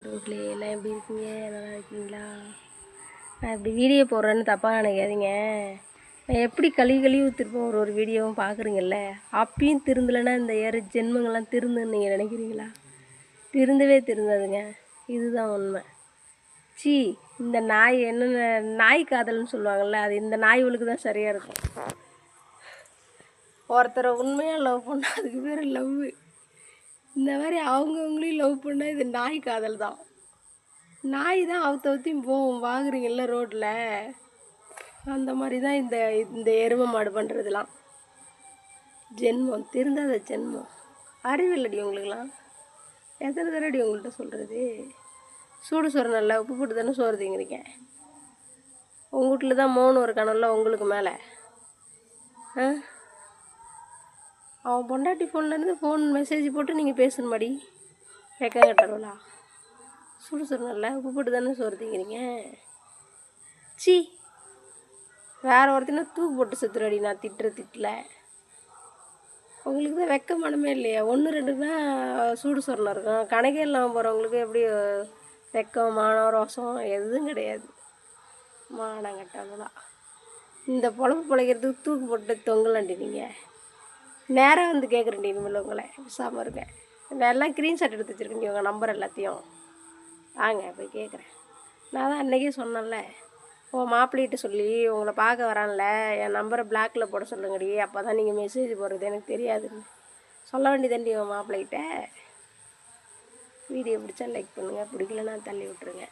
ரோட்லே எல்லாம் எப்படி இருக்கீங்க? நல்லா இருக்கீங்களா? நான் இப்படி வீடியோ போடுறேன்னு தப்பாக நினைக்காதீங்க. நான் எப்படி கழுவி ஊற்றிருப்போம் ஒரு வீடியோவும் பார்க்குறீங்கல்ல, அப்பயும் திருந்தலைன்னா இந்த ஜென்மங்கள்லாம் திருந்துன்னு நீங்கள் நினைக்கிறீங்களா? திருந்தவே திருந்தாதுங்க. இதுதான் உண்மை. சி இந்த நாய் என்னென்ன நாய் காதல்னு சொல்லுவாங்கள்ல, அது இந்த நாய்களுக்கு தான் சரியாக இருக்கும். ஒருத்தரை உண்மையாக லவ் பண்ணால் அதுக்கு பேர் லவ்வு. இந்த மாதிரி அவங்கவுங்களையும் லவ் பண்ணால் இது நாய் காதல் தான். நாய் தான் அவுத்தையும் போகும் வாங்குறீங்கல்ல ரோட்டில், அந்த மாதிரி தான் இந்த இந்த எருமை மாடு பண்ணுறதுலாம். ஜென்மம் திருந்தாத ஜென்மம். அறிவில்லடி உங்களுக்குலாம். எத்தனை தடவை உங்கள்கிட்ட சொல்கிறது? சூடு சோறு நல்லா உப்பு போட்டு தானே சோறு திங்கிறீங்க. உங்கள் வீட்டில் தான் மோனு ஒரு கணவனில் உங்களுக்கு மேலே. அவன் பொண்டாட்டி ஃபோன்லேருந்து ஃபோன் மெசேஜ் போட்டு நீங்கள் பேசணுமாடி? வெக்கம் கட்டுறவளா? சுடு சோறு நல்லா உப்பு போட்டு தானே சோறு திங்கிறீங்க. சி வேறு ஒருத்தினா தூக்கு போட்டு செத்துருவாடி. நான் திட்டில் உங்களுக்கு தான் வெக்க மனமே இல்லையா? 1-2னா சூடு சொரணம் இருக்கும். கணக்கே இல்லாமல் போகிறவங்களுக்கு எப்படி வெக்கம் மானம் ரோசம் எதுவும் கிடையாது. மானம் கட்டாமலாம் இந்த பொழப்பு பிழைக்கிறதுக்கு தூக்கு போட்டு தொங்கலாண்டி. நீங்கள் நேராக வந்து கேட்குறேன்டி. இனிமேல் உங்களை பேசாமல் இருக்கேன். நான் எல்லாம் ஸ்க்ரீன்ஷாட் எடுத்து வச்சுருக்கேன் உங்கள் நம்பர் எல்லாத்தையும். வாங்க போய் கேட்குறேன். நான் தான் அன்றைக்கே சொன்னேன்ல, உங்கள் மாப்பிள்ளைகிட்ட சொல்லி உங்களை பார்க்க வரான்ல, என் நம்பரை பிளாக்கில் போட சொல்லுங்கடி, அப்போ தான் நீங்கள் மெசேஜ் போடுறது எனக்கு தெரியாதுன்னு சொல்ல வேண்டியதாண்டி உங்கள் மாப்பிள்ளைகிட்ட. வீடியோ பிடிச்சா லைக் பண்ணுங்கள், பிடிக்கலன்னா தள்ளி விட்ருங்க.